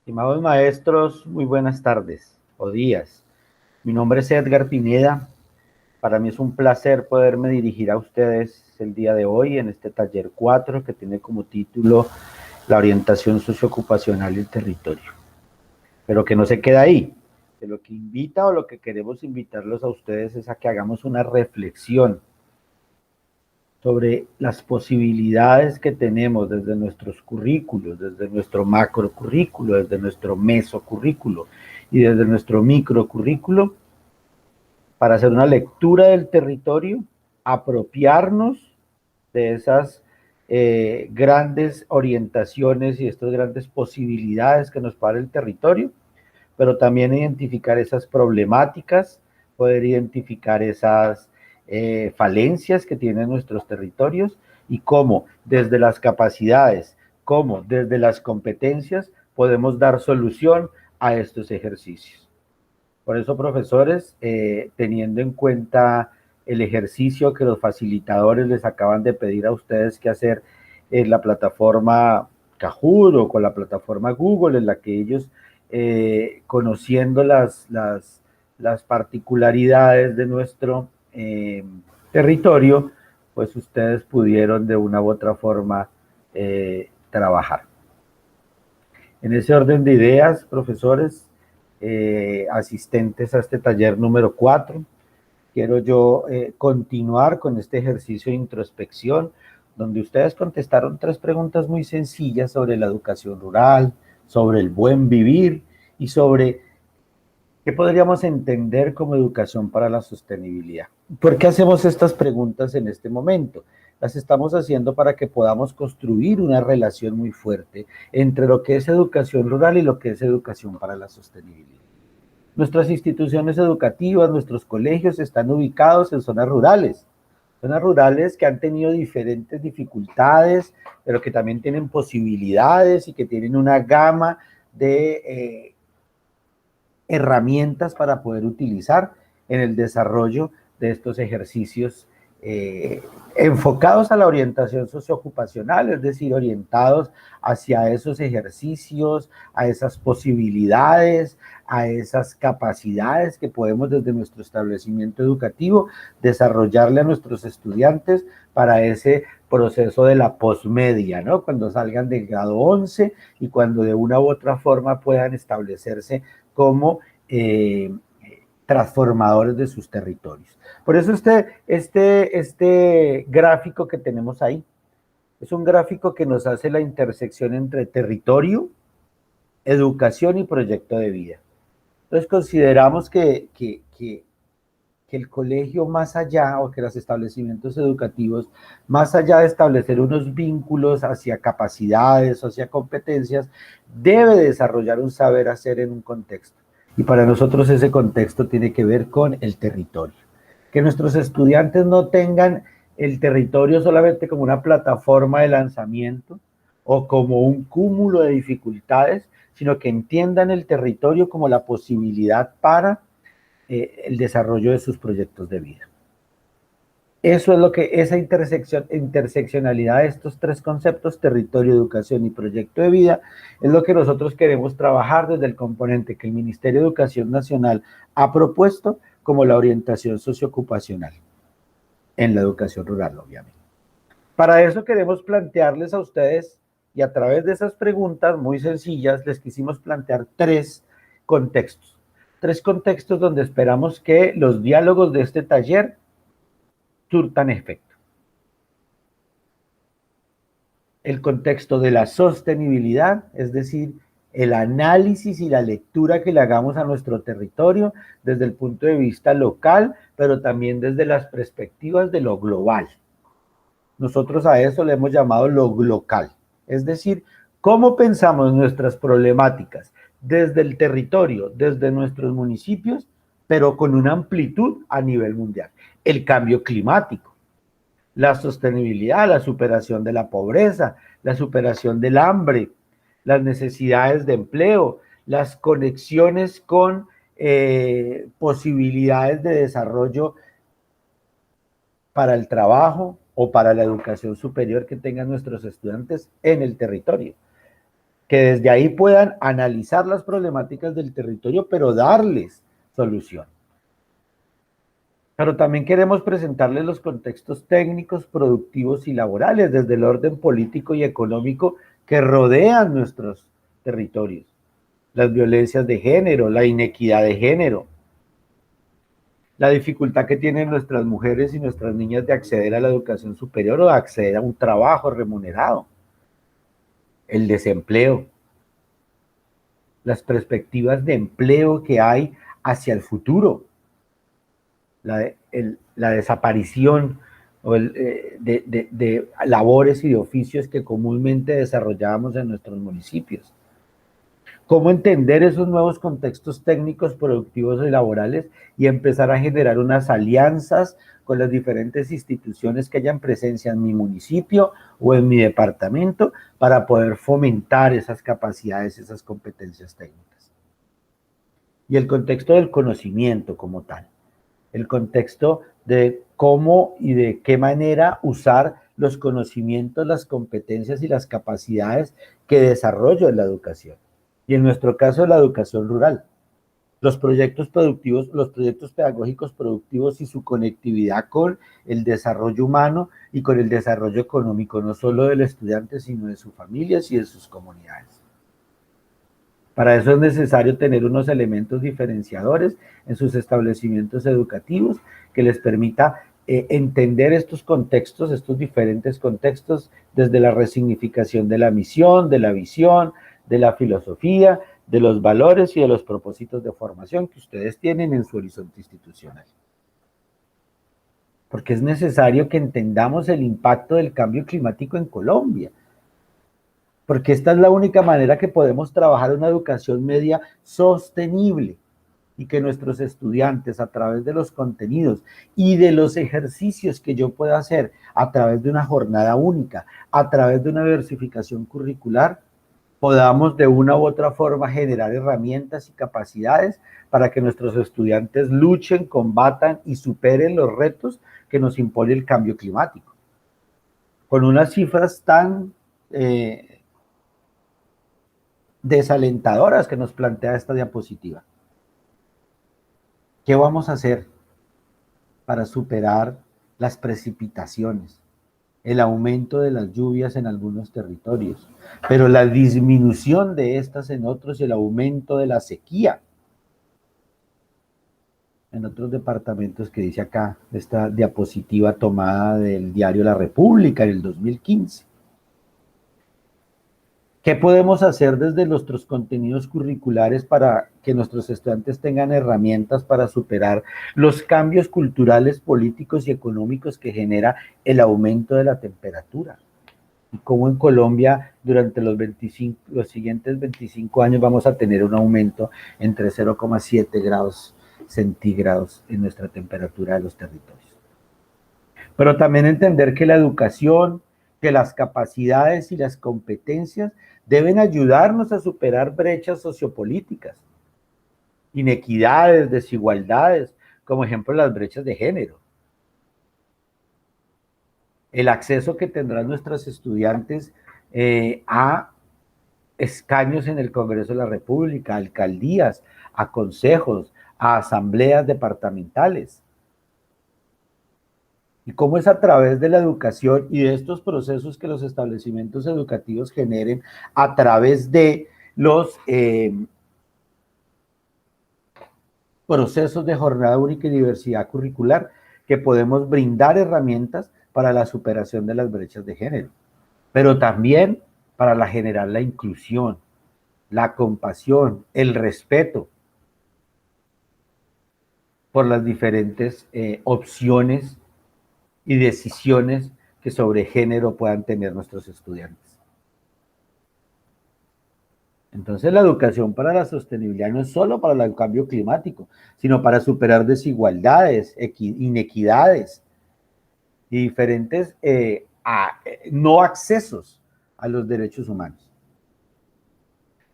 Estimados maestros, muy buenas tardes o días. Mi nombre es Edgar Pineda. Para mí es un placer poderme dirigir a ustedes el día de hoy en este taller 4 que tiene como título La orientación socioocupacional del territorio. Pero que no se queda ahí, que lo que invita o lo que queremos invitarlos a ustedes es a que hagamos una reflexión sobre las posibilidades que tenemos desde nuestros currículos, desde nuestro macrocurrículo, desde nuestro mesocurrículo y desde nuestro microcurrículo para hacer una lectura del territorio, apropiarnos de esas grandes orientaciones y estas grandes posibilidades que nos para el territorio, pero también identificar esas problemáticas, poder identificar esas falencias que tienen nuestros territorios y cómo desde las capacidades, cómo desde las competencias podemos dar solución a estos ejercicios. Por eso, profesores, teniendo en cuenta el ejercicio que los facilitadores les acaban de pedir a ustedes que hacer en la plataforma Kahoot o con la plataforma Google, en la que ellos, conociendo las particularidades de nuestro territorio, pues ustedes pudieron de una u otra forma trabajar. En ese orden de ideas, profesores, asistentes a este taller número 4, quiero yo continuar con este ejercicio de introspección, donde ustedes contestaron 3 preguntas muy sencillas sobre la educación rural, sobre el buen vivir y sobre qué podríamos entender como educación para la sostenibilidad. ¿Por qué hacemos estas preguntas en este momento? Las estamos haciendo para que podamos construir una relación muy fuerte entre lo que es educación rural y lo que es educación para la sostenibilidad. Nuestras instituciones educativas, nuestros colegios están ubicados en zonas rurales que han tenido diferentes dificultades, pero que también tienen posibilidades y que tienen una gama de herramientas para poder utilizar en el desarrollo de estos ejercicios enfocados a la orientación socioocupacional, es decir, orientados hacia esos ejercicios, a esas posibilidades, a esas capacidades que podemos desde nuestro establecimiento educativo desarrollarle a nuestros estudiantes para ese proceso de la posmedia, ¿no? Cuando salgan del grado 11 y cuando de una u otra forma puedan establecerse como transformadores de sus territorios. Por eso este gráfico que tenemos ahí es un gráfico que nos hace la intersección entre territorio, educación y proyecto de vida. Entonces consideramos que el colegio más allá, o que los establecimientos educativos, más allá de establecer unos vínculos hacia capacidades, hacia competencias, debe desarrollar un saber hacer en un contexto. Y para nosotros ese contexto tiene que ver con el territorio. Que nuestros estudiantes no tengan el territorio solamente como una plataforma de lanzamiento o como un cúmulo de dificultades, sino que entiendan el territorio como la posibilidad para el desarrollo de sus proyectos de vida. Eso es lo que esa interseccionalidad de estos 3 conceptos, territorio, educación y proyecto de vida, es lo que nosotros queremos trabajar desde el componente que el Ministerio de Educación Nacional ha propuesto como la orientación socioocupacional en la educación rural, obviamente. Para eso queremos plantearles a ustedes, y a través de esas preguntas muy sencillas, les quisimos plantear 3 contextos. 3 contextos donde esperamos que los diálogos de este taller surtan efecto. El contexto de la sostenibilidad, es decir, el análisis y la lectura que le hagamos a nuestro territorio desde el punto de vista local, pero también desde las perspectivas de lo global. Nosotros a eso le hemos llamado lo local, es decir, cómo pensamos nuestras problemáticas desde el territorio, desde nuestros municipios, pero con una amplitud a nivel mundial. El cambio climático, la sostenibilidad, la superación de la pobreza, la superación del hambre, las necesidades de empleo, las conexiones con posibilidades de desarrollo para el trabajo o para la educación superior que tengan nuestros estudiantes en el territorio. que desde ahí puedan analizar las problemáticas del territorio, pero darles solución. Pero también queremos presentarles los contextos técnicos, productivos y laborales desde el orden político y económico que rodean nuestros territorios. Las violencias de género, la inequidad de género, la dificultad que tienen nuestras mujeres y nuestras niñas de acceder a la educación superior o de acceder a un trabajo remunerado, el desempleo, las perspectivas de empleo que hay hacia el futuro, la desaparición de labores y de oficios que comúnmente desarrollábamos en nuestros municipios. Cómo entender esos nuevos contextos técnicos, productivos y laborales y empezar a generar unas alianzas con las diferentes instituciones que hayan presencia en mi municipio o en mi departamento para poder fomentar esas capacidades, esas competencias técnicas. Y el contexto del conocimiento como tal, el contexto de cómo y de qué manera usar los conocimientos, las competencias y las capacidades que desarrollo en la educación. Y en nuestro caso, la educación rural. Los proyectos productivos, los proyectos pedagógicos productivos y su conectividad con el desarrollo humano y con el desarrollo económico, no solo del estudiante, sino de sus familias y de sus comunidades. Para eso es necesario tener unos elementos diferenciadores en sus establecimientos educativos que les permita entender estos contextos, estos diferentes contextos, desde la resignificación de la misión, de la visión, de la filosofía, de los valores y de los propósitos de formación que ustedes tienen en su horizonte institucional. Porque es necesario que entendamos el impacto del cambio climático en Colombia, porque esta es la única manera que podemos trabajar una educación media sostenible y que nuestros estudiantes, a través de los contenidos y de los ejercicios que yo pueda hacer a través de una jornada única, a través de una diversificación curricular, podamos de una u otra forma generar herramientas y capacidades para que nuestros estudiantes luchen, combatan y superen los retos que nos impone el cambio climático. Con unas cifras tan desalentadoras que nos plantea esta diapositiva. ¿Qué vamos a hacer para superar las precipitaciones, el aumento de las lluvias en algunos territorios, pero la disminución de estas en otros y el aumento de la sequía en otros departamentos que dice acá esta diapositiva tomada del diario La República en el 2015? ¿Qué podemos hacer desde nuestros contenidos curriculares para que nuestros estudiantes tengan herramientas para superar los cambios culturales, políticos y económicos que genera el aumento de la temperatura? Y cómo en Colombia durante los siguientes 25 años vamos a tener un aumento entre 0,7 grados centígrados en nuestra temperatura de los territorios. Pero también entender que la educación, que las capacidades y las competencias deben ayudarnos a superar brechas sociopolíticas, inequidades, desigualdades, como ejemplo las brechas de género. El acceso que tendrán nuestros estudiantes a escaños en el Congreso de la República, a alcaldías, a consejos, a asambleas departamentales. Y cómo es a través de la educación y de estos procesos que los establecimientos educativos generen a través de los procesos de jornada única y diversidad curricular que podemos brindar herramientas para la superación de las brechas de género, pero también para generar la inclusión, la compasión, el respeto por las diferentes opciones y decisiones que sobre género puedan tener nuestros estudiantes. Entonces la educación para la sostenibilidad no es solo para el cambio climático, sino para superar desigualdades, inequidades y diferentes no accesos a los derechos humanos.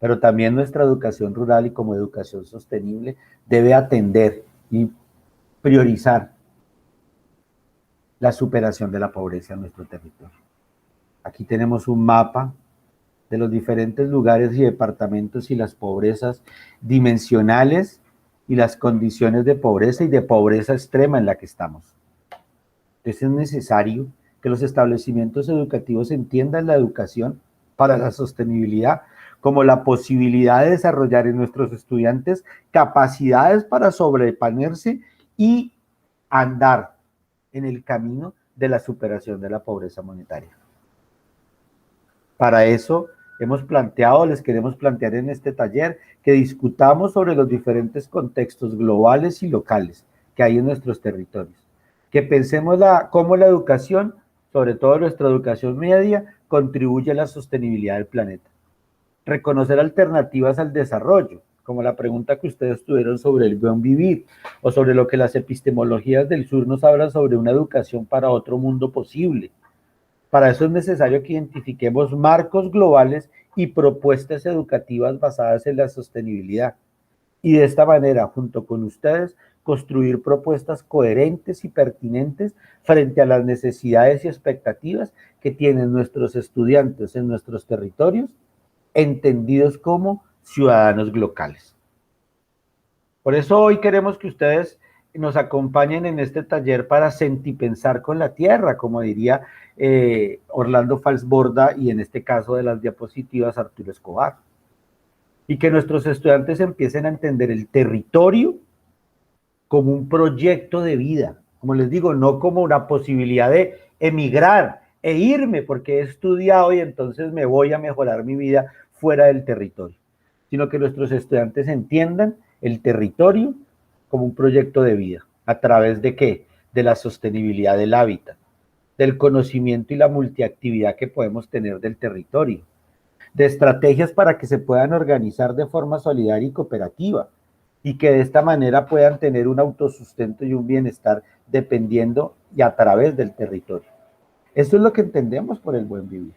Pero también nuestra educación rural y como educación sostenible debe atender y priorizar la superación de la pobreza en nuestro territorio. Aquí tenemos un mapa de los diferentes lugares y departamentos y las pobrezas dimensionales y las condiciones de pobreza y de pobreza extrema en la que estamos. Entonces es necesario que los establecimientos educativos entiendan la educación para la sostenibilidad como la posibilidad de desarrollar en nuestros estudiantes capacidades para sobreponerse y andar en el camino de la superación de la pobreza monetaria. Para eso les queremos plantear en este taller que discutamos sobre los diferentes contextos globales y locales que hay en nuestros territorios. Que pensemos cómo la educación, sobre todo nuestra educación media, contribuye a la sostenibilidad del planeta. Reconocer alternativas al desarrollo, como la pregunta que ustedes tuvieron sobre el buen vivir, o sobre lo que las epistemologías del sur nos hablan sobre una educación para otro mundo posible. Para eso es necesario que identifiquemos marcos globales y propuestas educativas basadas en la sostenibilidad. Y de esta manera, junto con ustedes, construir propuestas coherentes y pertinentes frente a las necesidades y expectativas que tienen nuestros estudiantes en nuestros territorios, entendidos como ciudadanos locales. Por eso hoy queremos que ustedes nos acompañen en este taller para sentipensar con la tierra, como diría Orlando Falsborda, y en este caso de las diapositivas Arturo Escobar. Y que nuestros estudiantes empiecen a entender el territorio como un proyecto de vida, como les digo, no como una posibilidad de emigrar e irme porque he estudiado y entonces me voy a mejorar mi vida fuera del territorio, sino que nuestros estudiantes entiendan el territorio como un proyecto de vida. ¿A través de qué? De la sostenibilidad del hábitat, del conocimiento y la multiactividad que podemos tener del territorio, de estrategias para que se puedan organizar de forma solidaria y cooperativa, y que de esta manera puedan tener un autosustento y un bienestar dependiendo y a través del territorio. Esto es lo que entendemos por el buen vivir.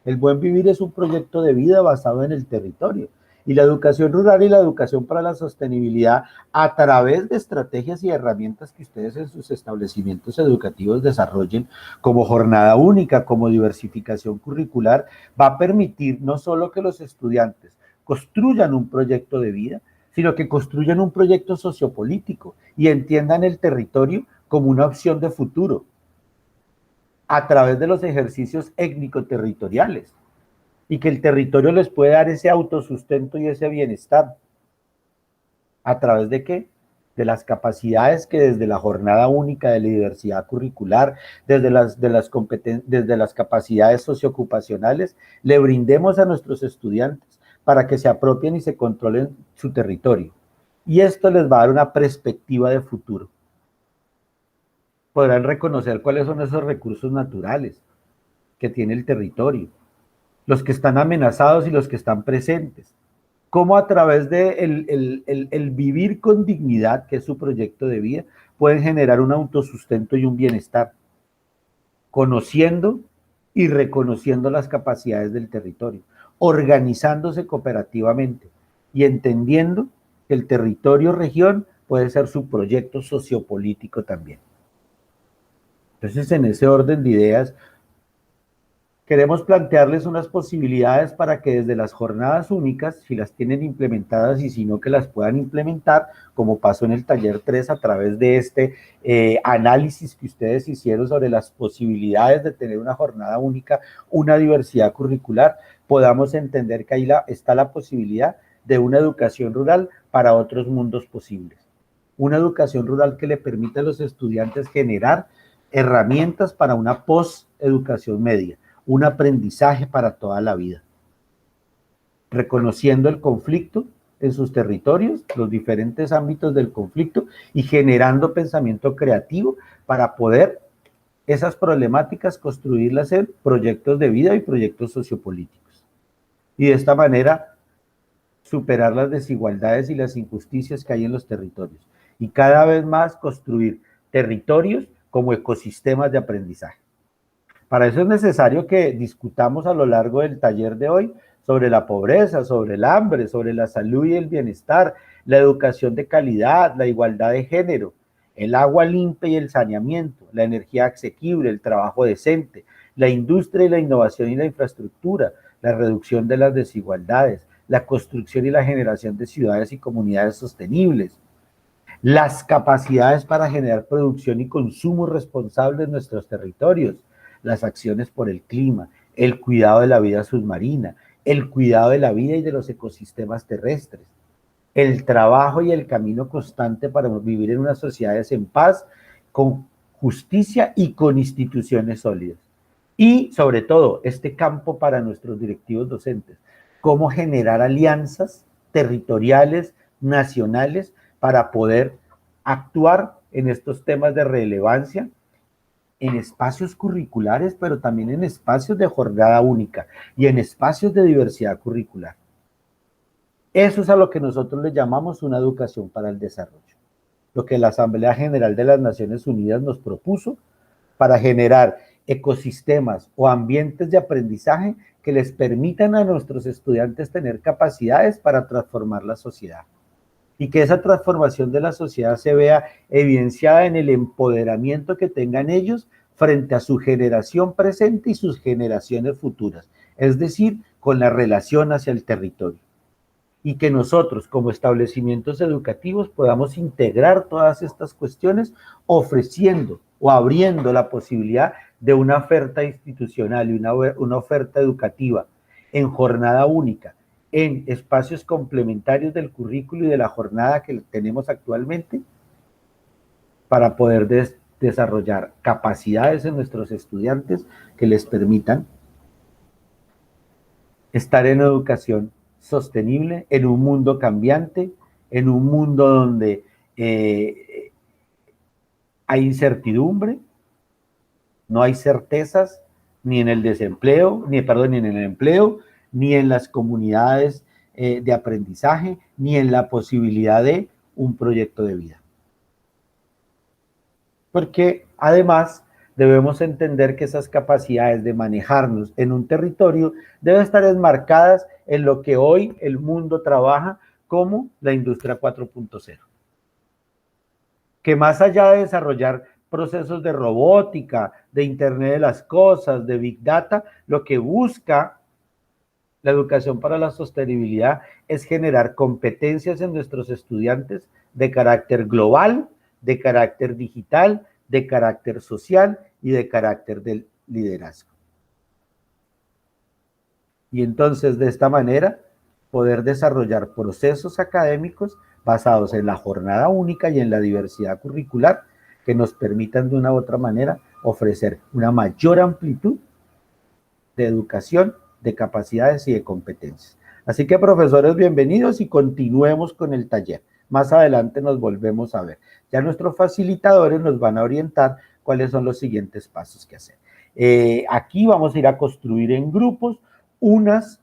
El buen vivir es un proyecto de vida basado en el territorio. Y la educación rural y la educación para la sostenibilidad, a través de estrategias y herramientas que ustedes en sus establecimientos educativos desarrollen, como jornada única, como diversificación curricular, va a permitir no solo que los estudiantes construyan un proyecto de vida, sino que construyan un proyecto sociopolítico y entiendan el territorio como una opción de futuro, a través de los ejercicios étnico-territoriales, y que el territorio les puede dar ese autosustento y ese bienestar. ¿A través de qué? De las capacidades que desde la jornada única de la diversidad curricular, desde las capacidades socioocupacionales, le brindemos a nuestros estudiantes para que se apropien y se controlen su territorio. Y esto les va a dar una perspectiva de futuro. Podrán reconocer cuáles son esos recursos naturales que tiene el territorio, los que están amenazados y los que están presentes. Cómo a través de el vivir con dignidad, que es su proyecto de vida, pueden generar un autosustento y un bienestar, conociendo y reconociendo las capacidades del territorio, organizándose cooperativamente y entendiendo que el territorio-región puede ser su proyecto sociopolítico también. Entonces, en ese orden de ideas, queremos plantearles unas posibilidades para que desde las jornadas únicas, si las tienen implementadas y si no, que las puedan implementar, como pasó en el taller 3 a través de este análisis que ustedes hicieron sobre las posibilidades de tener una jornada única, una diversidad curricular, podamos entender que ahí está la posibilidad de una educación rural para otros mundos posibles. Una educación rural que le permita a los estudiantes generar herramientas para una post-educación media, un aprendizaje para toda la vida, reconociendo el conflicto en sus territorios, los diferentes ámbitos del conflicto y generando pensamiento creativo para poder esas problemáticas construirlas en proyectos de vida y proyectos sociopolíticos. Y de esta manera superar las desigualdades y las injusticias que hay en los territorios y cada vez más construir territorios como ecosistemas de aprendizaje. Para eso es necesario que discutamos a lo largo del taller de hoy sobre la pobreza, sobre el hambre, sobre la salud y el bienestar, la educación de calidad, la igualdad de género, el agua limpia y el saneamiento, la energía asequible, el trabajo decente, la industria y la innovación y la infraestructura, la reducción de las desigualdades, la construcción y la generación de ciudades y comunidades sostenibles, las capacidades para generar producción y consumo responsable en nuestros territorios, las acciones por el clima, el cuidado de la vida submarina, el cuidado de la vida y de los ecosistemas terrestres, el trabajo y el camino constante para vivir en unas sociedades en paz, con justicia y con instituciones sólidas. Y sobre todo, este campo para nuestros directivos docentes, cómo generar alianzas territoriales, nacionales, para poder actuar en estos temas de relevancia en espacios curriculares, pero también en espacios de jornada única y en espacios de diversidad curricular. Eso es a lo que nosotros le llamamos una educación para el desarrollo. Lo que la Asamblea General de las Naciones Unidas nos propuso para generar ecosistemas o ambientes de aprendizaje que les permitan a nuestros estudiantes tener capacidades para transformar la sociedad. Y que esa transformación de la sociedad se vea evidenciada en el empoderamiento que tengan ellos frente a su generación presente y sus generaciones futuras, es decir, con la relación hacia el territorio. Y que nosotros, como establecimientos educativos, podamos integrar todas estas cuestiones ofreciendo o abriendo la posibilidad de una oferta institucional y una oferta educativa en jornada única, en espacios complementarios del currículo y de la jornada que tenemos actualmente, para poder desarrollar capacidades en nuestros estudiantes que les permitan estar en educación sostenible, en un mundo cambiante, en un mundo donde hay incertidumbre, no hay certezas, ni en el desempleo, ni en el empleo, ni en las comunidades de aprendizaje, ni en la posibilidad de un proyecto de vida. Porque además debemos entender que esas capacidades de manejarnos en un territorio deben estar enmarcadas en lo que hoy el mundo trabaja como la industria 4.0. Que más allá de desarrollar procesos de robótica, de Internet de las cosas, de Big Data, lo que busca la educación para la sostenibilidad es generar competencias en nuestros estudiantes de carácter global, de carácter digital, de carácter social y de carácter del liderazgo. Y entonces, de esta manera, poder desarrollar procesos académicos basados en la jornada única y en la diversidad curricular que nos permitan de una u otra manera ofrecer una mayor amplitud de educación, de capacidades y de competencias. Así que, profesores, bienvenidos y continuemos con el taller. Más adelante nos volvemos a ver. Ya nuestros facilitadores nos van a orientar cuáles son los siguientes pasos que hacer. Aquí vamos a ir a construir en grupos unas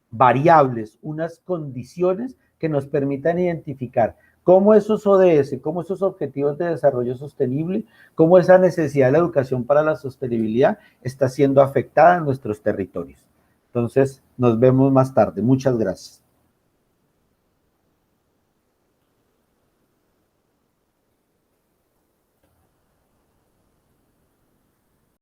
variables, unas condiciones que nos permitan identificar cómo esos ODS, cómo esos objetivos de desarrollo sostenible, cómo esa necesidad de la educación para la sostenibilidad está siendo afectada en nuestros territorios. Entonces, nos vemos más tarde. Muchas gracias.